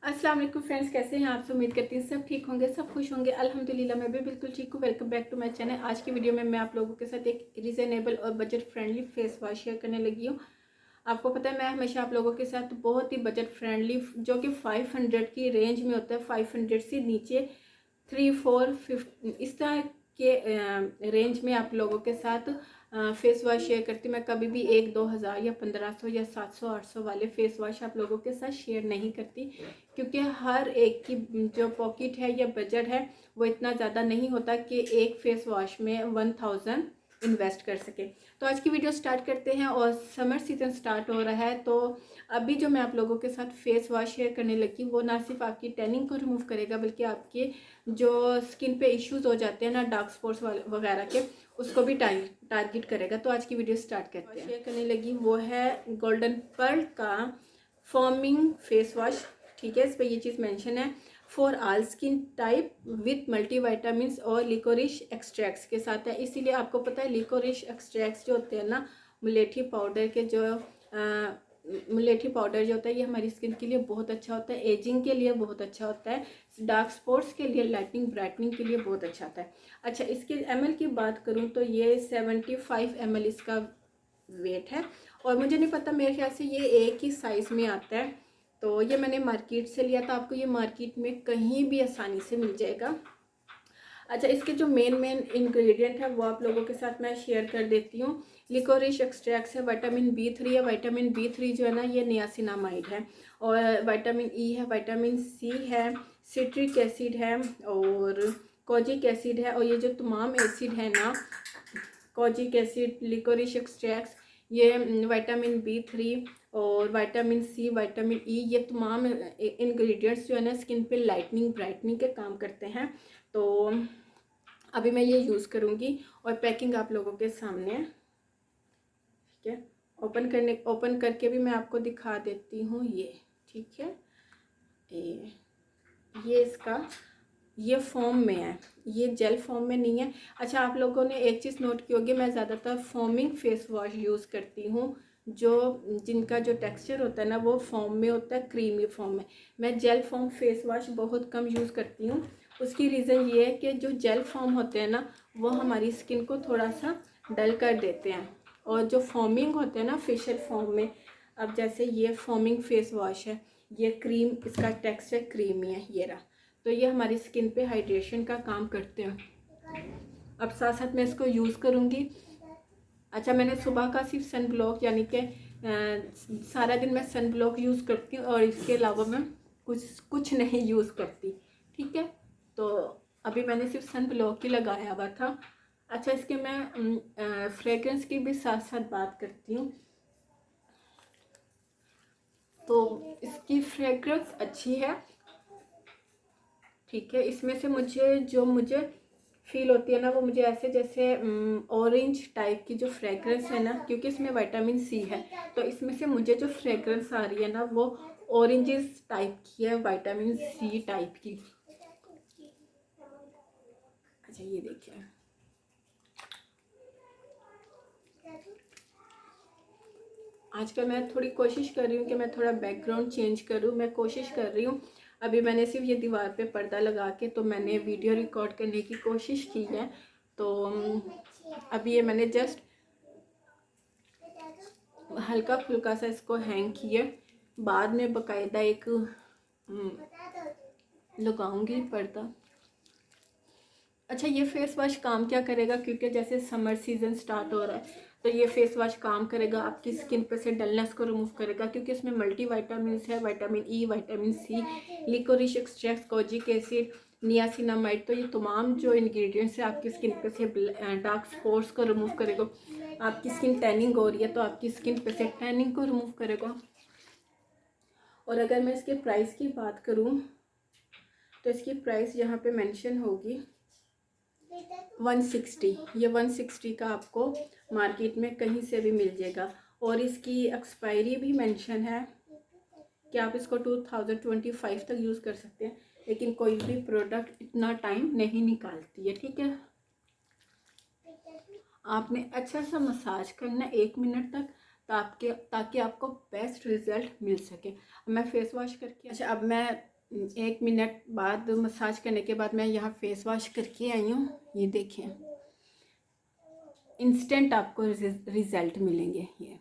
अस्सलाम वालेकुम फ्रेंड्स, कैसे हैं आप सब। उम्मीद करती हूँ सब ठीक होंगे, सब खुश होंगे। अल्हम्दुलिल्लाह मैं भी बिल्कुल ठीक हूँ। Welcome back to my channel. आज की वीडियो में मैं आप लोगों के साथ एक रीज़नेबल और budget friendly face wash share करने लगी हूँ। आपको पता है मैं हमेशा आप लोगों के साथ बहुत ही बजट फ्रेंडली, जो कि 500 की रेंज में होता है, 500 से नीचे 3, 4, 5 इस तरह के रेंज में आप लोगों के साथ फेस वॉश शेयर करती हूँ। मैं कभी भी 1-2 हज़ार या 1500 या 700-800 वाले फेस वॉश आप लोगों के साथ शेयर नहीं करती, क्योंकि हर एक की जो पॉकेट है या बजट है वो इतना ज़्यादा नहीं होता कि एक फेस वॉश में 1000 इन्वेस्ट कर सके। तो आज की वीडियो स्टार्ट करते हैं। और समर सीज़न स्टार्ट हो रहा है, तो अभी जो मैं आप लोगों के साथ फेस वॉश शेयर करने लगी वो ना सिर्फ आपकी टैनिंग को रिमूव करेगा, बल्कि आपके जो स्किन पे इश्यूज हो जाते हैं ना, डार्क स्पॉट्स वगैरह के, उसको भी टारगेट करेगा। तो आज की वीडियो स्टार्ट करते हैं। शेयर करने लगी वो है गोल्डन पर्ल का फॉर्मिंग फेस वॉश। ठीक है, इस पर ये चीज़ मेंशन है, for all skin type with multivitamins और लिकोरिश एक्सट्रैक्ट्स के साथ है। इसीलिए आपको पता है लिकोरिश एक्सट्रैक्ट्स जो होते हैं ना, मुलेठी पाउडर के जो मुलेठी पाउडर जो होता है, ये हमारी स्किन के लिए बहुत अच्छा होता है, एजिंग के लिए बहुत अच्छा होता है, डार्क स्पॉट्स के लिए, लाइटनिंग ब्राइटनिंग के लिए बहुत अच्छा होता है। अच्छा, इसके ml की बात करूँ तो ये 75 ml इसका वेट है। और मुझे नहीं पता, मेरे ख्याल से ये एक ही साइज़ में आता है। तो ये मैंने मार्केट से लिया था, आपको ये मार्केट में कहीं भी आसानी से मिल जाएगा। अच्छा, इसके जो मेन इंग्रेडिएंट है वो आप लोगों के साथ मैं शेयर कर देती हूँ। लिकोरिश एक्सट्रैक्ट्स है, विटामिन B3 है। विटामिन B3 जो है ना, ये नियासिनामाइड है। और विटामिन ई है, विटामिन सी है, सिट्रिक एसिड है, और कोजिक एसिड है। और ये जो तमाम एसिड है ना, कोजिक एसिड, लिकोरिश एक्सट्रैक्ट्स, ये विटामिन B3 और विटामिन सी, विटामिन ई, ये तमाम इंग्रेडिएंट्स जो है ना, स्किन पे लाइटनिंग ब्राइटनिंग के काम करते हैं। तो अभी मैं ये यूज़ करूँगी और पैकिंग आप लोगों के सामने है। ठीक है, ओपन करके भी मैं आपको दिखा देती हूँ ये। ठीक है, ये इसका ये फॉर्म में है, ये जेल फॉर्म में नहीं है। अच्छा, आप लोगों ने एक चीज़ नोट की होगी, मैं ज़्यादातर फॉर्मिंग फेस वॉश यूज़ करती हूँ, जो जिनका जो टेक्सचर होता है ना वो फॉर्म में होता है, क्रीमी फॉर्म में। मैं जेल फॉर्म फेस वॉश बहुत कम यूज़ करती हूँ। उसकी रीज़न ये है कि जो जेल फॉर्म होते हैं ना, वो हमारी स्किन को थोड़ा सा डल कर देते हैं। और जो फॉर्मिंग होते हैं ना फेशियल फॉर्म में, अब जैसे ये फॉर्मिंग फेस वॉश है, ये क्रीम, इसका टेक्सचर क्रीमी है, ये रहा। तो ये हमारी स्किन पे हाइड्रेशन का काम करते हैं। अब साथ साथ मैं इसको यूज़ करूँगी। अच्छा, मैंने सुबह का सिर्फ सन ब्लॉक, यानी कि सारा दिन मैं सन ब्लॉक यूज़ करती हूँ, और इसके अलावा मैं कुछ नहीं यूज़ करती। ठीक है, तो अभी मैंने सिर्फ सन ब्लॉक ही लगाया हुआ था। अच्छा, इसके मैं फ्रेग्रेंस की भी साथ साथ बात करती हूँ। तो इसकी फ्रेग्रेंस अच्छी है। ठीक है, इसमें से मुझे फील होती है ना, वो मुझे ऐसे जैसे ऑरेंज टाइप की जो फ्रेग्रेंस है ना, क्योंकि इसमें विटामिन सी है, तो इसमें से मुझे जो फ्रेग्रेंस आ रही है ना वो ऑरेंजेस टाइप की है, विटामिन सी टाइप की। अच्छा, ये देखिए, आजकल मैं थोड़ी कोशिश कर रही हूँ कि मैं थोड़ा बैकग्राउंड चेंज करूँ, मैं कोशिश कर रही हूँ। अभी मैंने सिर्फ ये दीवार पे पर्दा लगा के तो मैंने वीडियो रिकॉर्ड करने की कोशिश की है। तो अभी ये मैंने जस्ट हल्का फुल्का सा इसको हैंग किया, बाद में बकायदा एक लगाऊंगी पर्दा। अच्छा, ये फेस वॉश काम क्या करेगा, क्योंकि जैसे समर सीजन स्टार्ट हो रहा है, तो ये फेस वॉश काम करेगा, आपकी स्किन पे से डलनेस को रिमूव करेगा, क्योंकि इसमें मल्टी विटामिन है, vitamin E, vitamin C, licorice extract, kojic acid, niacinamide. तो ये तमाम जो इंग्रेडिएंट्स है आपकी स्किन पे से डार्क स्पॉट्स को रिमूव करेगा। आपकी स्किन टैनिंग हो रही है तो आपकी स्किन पे से टैनिंग को रिमूव करेगा। और अगर मैं इसके प्राइस की बात करूँ तो इसकी प्राइस यहाँ पे मेंशन होगी 160। ये 160 का आपको मार्केट में कहीं से भी मिल जाएगा। और इसकी एक्सपायरी भी मेंशन है कि आप इसको 2025 तक यूज़ कर सकते हैं, लेकिन कोई भी प्रोडक्ट इतना टाइम नहीं निकालती है। ठीक है, आपने अच्छा सा मसाज करना 1 मिनट तक, ताकि आपको बेस्ट रिजल्ट मिल सके। मैं फेस वॉश करके, अच्छा अब मैं 1 मिनट बाद मसाज करने के बाद मैं यहाँ फेस वॉश करके आई हूँ। ये देखें, इंस्टेंट आपको रिजल्ट मिलेंगे। ये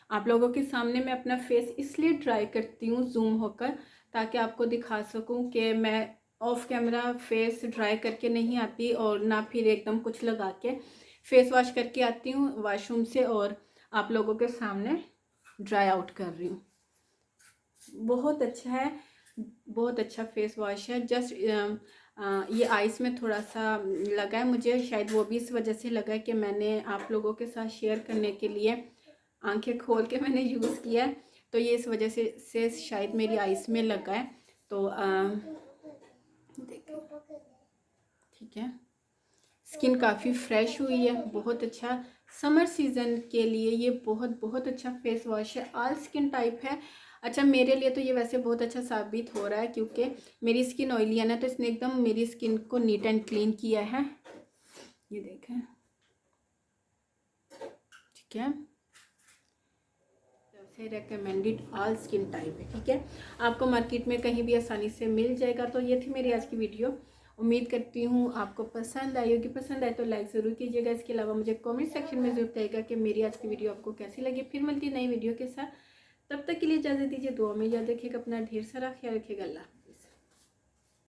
आप लोगों के सामने मैं अपना फेस इसलिए ट्राई करती हूँ जूम होकर, ताकि आपको दिखा सकूँ कि मैं ऑफ कैमरा फेस ड्राई करके नहीं आती और ना फिर एकदम कुछ लगा के फेस वॉश करके आती हूँ वॉशरूम से और आप लोगों के सामने ड्राई आउट कर रही हूँ। बहुत अच्छा है, बहुत अच्छा फेस वॉश है। जस्ट ये आइस में थोड़ा सा लगा है मुझे, शायद वो भी इस वजह से लगा है कि मैंने आप लोगों के साथ शेयर करने के लिए आंखें खोल के मैंने यूज़ किया है, तो ये इस वजह से शायद मेरी आइस में लगा है। तो देखो, ठीक है, स्किन काफ़ी फ्रेश हुई है, बहुत अच्छा। समर सीज़न के लिए ये बहुत बहुत अच्छा फेस वॉश है, ऑल स्किन टाइप है। अच्छा, मेरे लिए तो ये वैसे बहुत अच्छा साबित हो रहा है क्योंकि मेरी स्किन ऑयली है ना, तो इसने एकदम मेरी स्किन को नीट एंड क्लीन किया है। ये देखें, ठीक है, से रेकमेंडेड ऑल स्किन टाइप है। ठीक है, आपको मार्केट में कहीं भी आसानी से मिल जाएगा। तो ये थी मेरी आज की वीडियो, उम्मीद करती हूँ आपको पसंद आई होगी। पसंद आए तो लाइक ज़रूर कीजिएगा। इसके अलावा मुझे कमेंट सेक्शन में ज़रूर बताइएगा कि मेरी आज की वीडियो आपको कैसी लगी। फिर मिलती है नई वीडियो के साथ, तब तक के लिए इजाज़त दीजिए। दुआ में याद रखिएगा, अपना ढेर सारा ख्याल रखिएगा। अल्लाह।